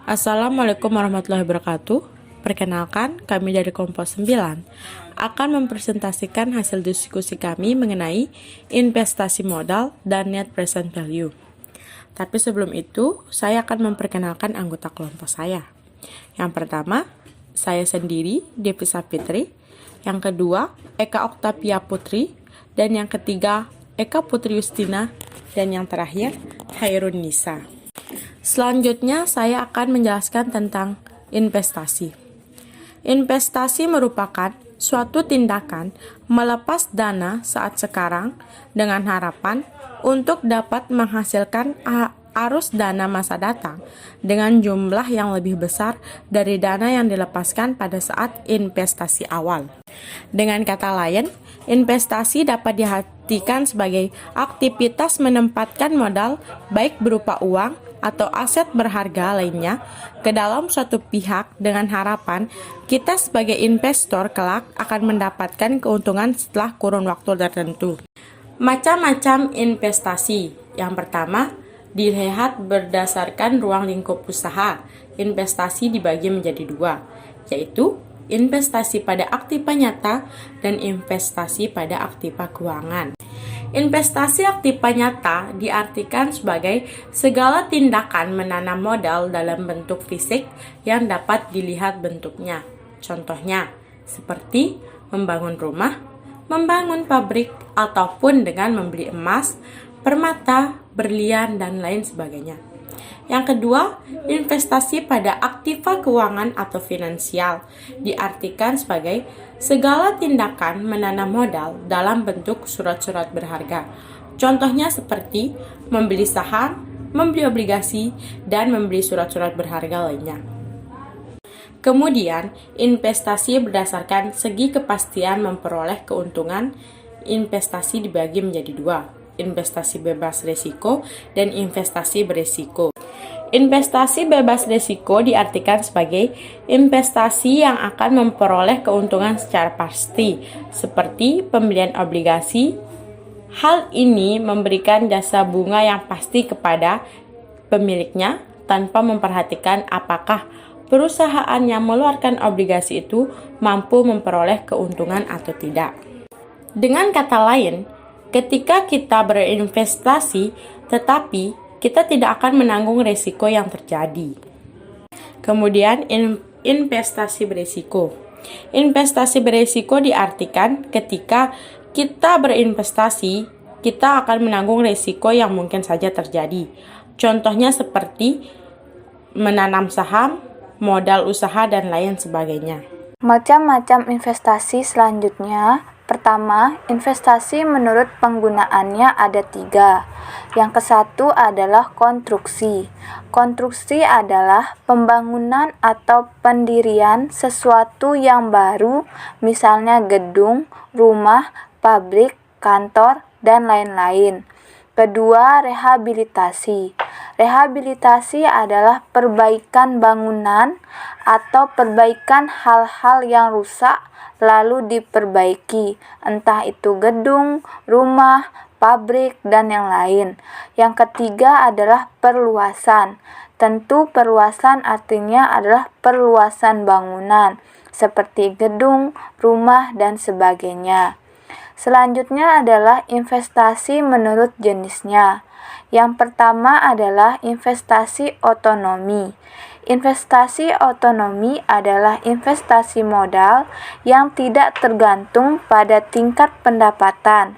Assalamualaikum warahmatullahi wabarakatuh. Perkenalkan, kami dari Kompos 9 akan mempresentasikan hasil diskusi kami mengenai investasi modal dan net present value. Tapi sebelum itu, saya akan memperkenalkan anggota kelompok saya. Yang pertama, saya sendiri, Devisa Fitri. Yang kedua, Eka Oktavia Putri. Dan yang ketiga, Eka Putri Justina. Dan yang terakhir, Hairun Nisa. Selanjutnya, saya akan menjelaskan tentang investasi. Investasi merupakan suatu tindakan melepas dana saat sekarang dengan harapan untuk dapat menghasilkan arus dana masa datang dengan jumlah yang lebih besar dari dana yang dilepaskan pada saat investasi awal. Dengan kata lain, investasi dapat diartikan sebagai aktivitas menempatkan modal baik berupa uang atau aset berharga lainnya ke dalam suatu pihak dengan harapan kita sebagai investor kelak akan mendapatkan keuntungan setelah kurun waktu tertentu. Macam-macam investasi. Yang pertama, dilihat berdasarkan ruang lingkup usaha. Investasi dibagi menjadi dua, yaitu investasi pada aktiva nyata dan investasi pada aktiva keuangan. Investasi aktiva nyata diartikan sebagai segala tindakan menanam modal dalam bentuk fisik yang dapat dilihat bentuknya. Contohnya, seperti membangun rumah, membangun pabrik, ataupun dengan membeli emas, permata, berlian, dan lain sebagainya. Yang kedua, investasi pada aktiva keuangan atau finansial diartikan sebagai segala tindakan menanam modal dalam bentuk surat-surat berharga. Contohnya seperti membeli saham, membeli obligasi, dan membeli surat-surat berharga lainnya. Kemudian, investasi berdasarkan segi kepastian memperoleh keuntungan. Investasi dibagi menjadi dua, investasi bebas risiko dan investasi berisiko. Investasi bebas risiko diartikan sebagai investasi yang akan memperoleh keuntungan secara pasti, seperti pembelian obligasi. Hal ini memberikan jasa bunga yang pasti kepada pemiliknya tanpa memperhatikan apakah perusahaan yang mengeluarkan obligasi itu mampu memperoleh keuntungan atau tidak. Dengan kata lain, ketika kita berinvestasi, tetapi kita tidak akan menanggung risiko yang terjadi. Kemudian, investasi berisiko. Investasi berisiko diartikan ketika kita berinvestasi, kita akan menanggung risiko yang mungkin saja terjadi. Contohnya seperti menanam saham, modal usaha, dan lain sebagainya. Macam-macam investasi selanjutnya. Pertama, investasi menurut penggunaannya ada 3. Yang ke-1 adalah konstruksi. Konstruksi adalah pembangunan atau pendirian sesuatu yang baru, misalnya gedung, rumah, pabrik, kantor, dan lain-lain. Kedua, rehabilitasi. Rehabilitasi adalah perbaikan bangunan atau perbaikan hal-hal yang rusak lalu diperbaiki, entah itu gedung, rumah, pabrik, dan yang lain. Yang ketiga adalah perluasan. Tentu perluasan artinya adalah perluasan bangunan, seperti gedung, rumah, dan sebagainya. Selanjutnya adalah investasi menurut jenisnya. Yang pertama adalah investasi otonomi. Investasi otonomi adalah investasi modal yang tidak tergantung pada tingkat pendapatan.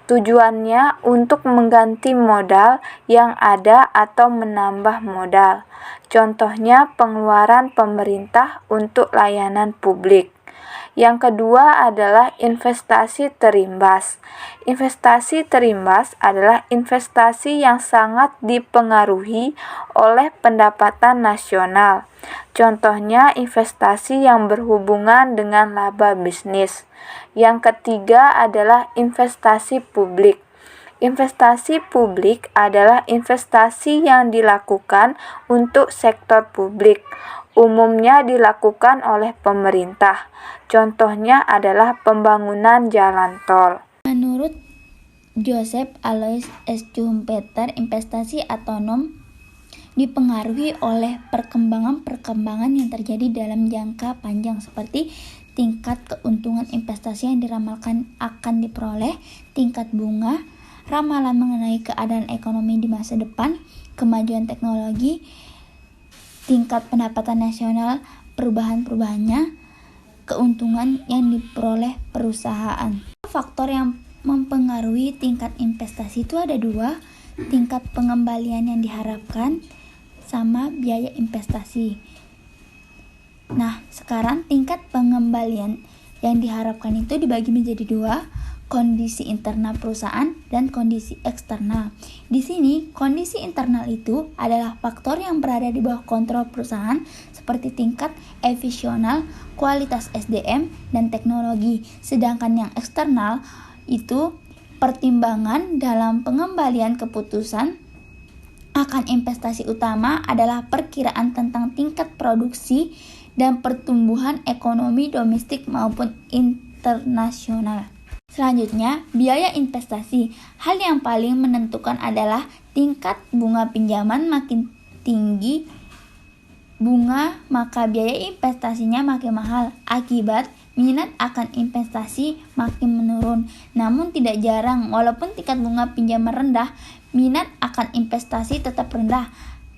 Tujuannya untuk mengganti modal yang ada atau menambah modal. Contohnya pengeluaran pemerintah untuk layanan publik. Yang kedua adalah investasi terimbas. Investasi terimbas adalah investasi yang sangat dipengaruhi oleh pendapatan nasional. Contohnya investasi yang berhubungan dengan laba bisnis. Yang ketiga adalah investasi publik. Investasi publik adalah investasi yang dilakukan untuk sektor publik. Umumnya dilakukan oleh pemerintah. Contohnya adalah pembangunan jalan tol. Menurut Joseph Alois Schumpeter, investasi otonom dipengaruhi oleh perkembangan-perkembangan yang terjadi dalam jangka panjang seperti tingkat keuntungan investasi yang diramalkan akan diperoleh, tingkat bunga, ramalan mengenai keadaan ekonomi di masa depan, kemajuan teknologi, tingkat pendapatan nasional, perubahan-perubahannya, keuntungan yang diperoleh perusahaan. Faktor yang mempengaruhi tingkat investasi itu ada dua, tingkat pengembalian yang diharapkan sama biaya investasi. Nah, sekarang tingkat pengembalian yang diharapkan itu dibagi menjadi dua, kondisi internal perusahaan dan kondisi eksternal. Di sini, kondisi internal itu adalah faktor yang berada di bawah kontrol perusahaan seperti tingkat efisiensi, kualitas SDM, dan teknologi. Sedangkan yang eksternal itu pertimbangan dalam pengembalian keputusan akan investasi utama adalah perkiraan tentang tingkat produksi dan pertumbuhan ekonomi domestik maupun internasional. Selanjutnya, biaya investasi. Hal yang paling menentukan adalah tingkat bunga pinjaman makin tinggi bunga, maka biaya investasinya makin mahal. Akibat minat akan investasi makin menurun. Namun tidak jarang, walaupun tingkat bunga pinjaman rendah, minat akan investasi tetap rendah.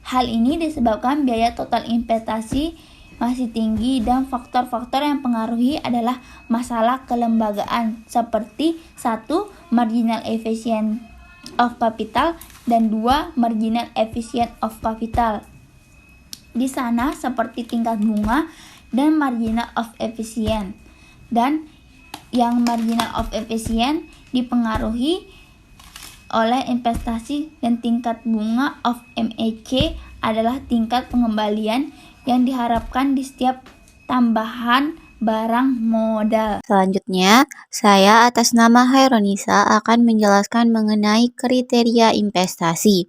Hal ini disebabkan biaya total investasi masih tinggi dan faktor-faktor yang mempengaruhi adalah masalah kelembagaan seperti 1. Marginal efficient of capital dan 2. Marginal efficient of capital. Di sana seperti tingkat bunga dan marginal of efficient. Dan yang marginal of efficient dipengaruhi oleh investasi dan tingkat bunga of MAC adalah tingkat pengembalian yang diharapkan di setiap tambahan barang modal. Selanjutnya, saya atas nama Haironisa akan menjelaskan mengenai kriteria investasi.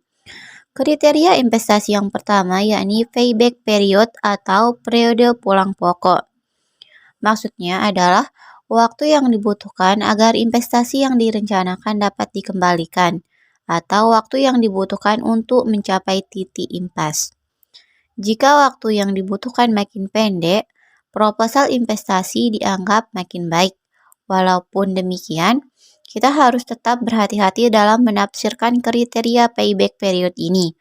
Kriteria investasi yang pertama yakni payback period atau periode pulang pokok. Maksudnya adalah waktu yang dibutuhkan agar investasi yang direncanakan dapat dikembalikan, atau waktu yang dibutuhkan untuk mencapai titik impas. Jika waktu yang dibutuhkan makin pendek, proposal investasi dianggap makin baik. Walaupun demikian, kita harus tetap berhati-hati dalam menafsirkan kriteria payback period ini,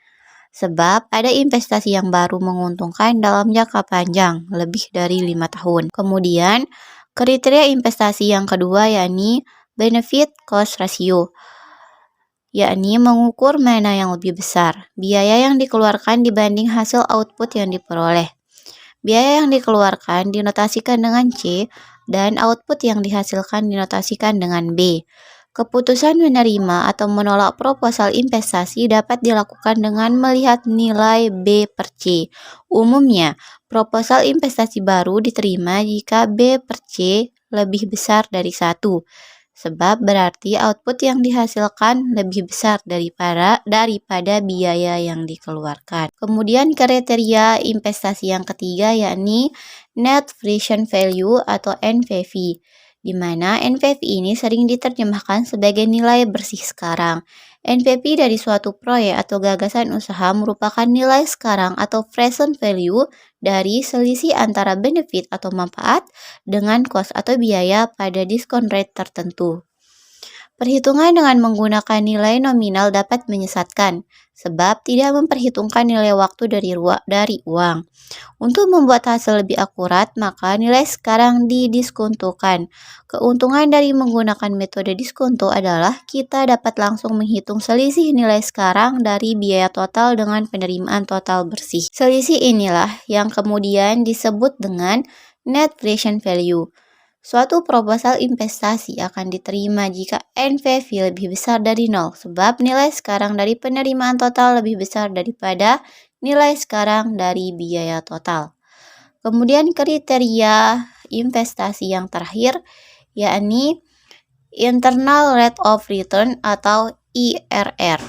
sebab ada investasi yang baru menguntungkan dalam jangka panjang, lebih dari 5 tahun. Kemudian, kriteria investasi yang kedua yakni benefit cost ratio, yakni mengukur mana yang lebih besar, biaya yang dikeluarkan dibanding hasil output yang diperoleh. Biaya yang dikeluarkan dinotasikan dengan C dan output yang dihasilkan dinotasikan dengan B. Keputusan menerima atau menolak proposal investasi dapat dilakukan dengan melihat nilai B per C. Umumnya, proposal investasi baru diterima jika B per C lebih besar dari 1, sebab berarti output yang dihasilkan lebih besar daripada biaya yang dikeluarkan. Kemudian kriteria investasi yang ketiga yakni Net Present Value atau NPV, di mana NPV ini sering diterjemahkan sebagai nilai bersih sekarang. NPV dari suatu proyek atau gagasan usaha merupakan nilai sekarang atau present value dari selisih antara benefit atau manfaat dengan cost atau biaya pada diskon rate tertentu. Perhitungan dengan menggunakan nilai nominal dapat menyesatkan, sebab tidak memperhitungkan nilai waktu dari uang. Untuk membuat hasil lebih akurat, maka nilai sekarang didiskontokan. Keuntungan dari menggunakan metode diskonto adalah kita dapat langsung menghitung selisih nilai sekarang dari biaya total dengan penerimaan total bersih. Selisih inilah yang kemudian disebut dengan net present value. Suatu proposal investasi akan diterima jika NPV lebih besar dari 0, sebab nilai sekarang dari penerimaan total lebih besar daripada nilai sekarang dari biaya total. Kemudian kriteria investasi yang terakhir yakni Internal Rate of Return atau IRR.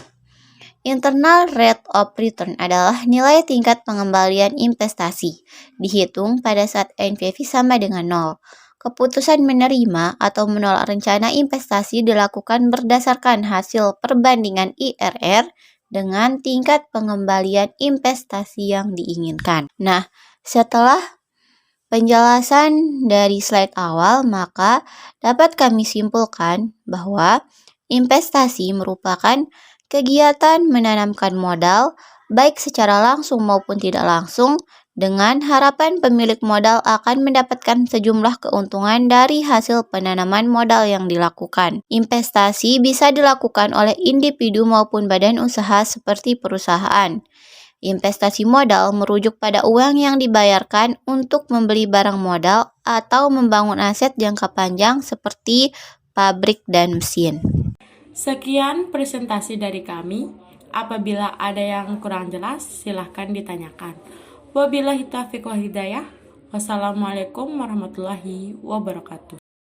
Internal Rate of Return adalah nilai tingkat pengembalian investasi, dihitung pada saat NPV sama dengan 0. Keputusan menerima atau menolak rencana investasi dilakukan berdasarkan hasil perbandingan IRR dengan tingkat pengembalian investasi yang diinginkan. Nah, setelah penjelasan dari slide awal, maka dapat kami simpulkan bahwa investasi merupakan kegiatan menanamkan modal baik secara langsung maupun tidak langsung dengan harapan pemilik modal akan mendapatkan sejumlah keuntungan dari hasil penanaman modal yang dilakukan. Investasi bisa dilakukan oleh individu maupun badan usaha seperti perusahaan. Investasi modal merujuk pada uang yang dibayarkan untuk membeli barang modal atau membangun aset jangka panjang seperti pabrik dan mesin. Sekian presentasi dari kami. Apabila ada yang kurang jelas, silahkan ditanyakan. Wabillahi taufiq wal hidayah. Wassalamualaikum warahmatullahi wabarakatuh.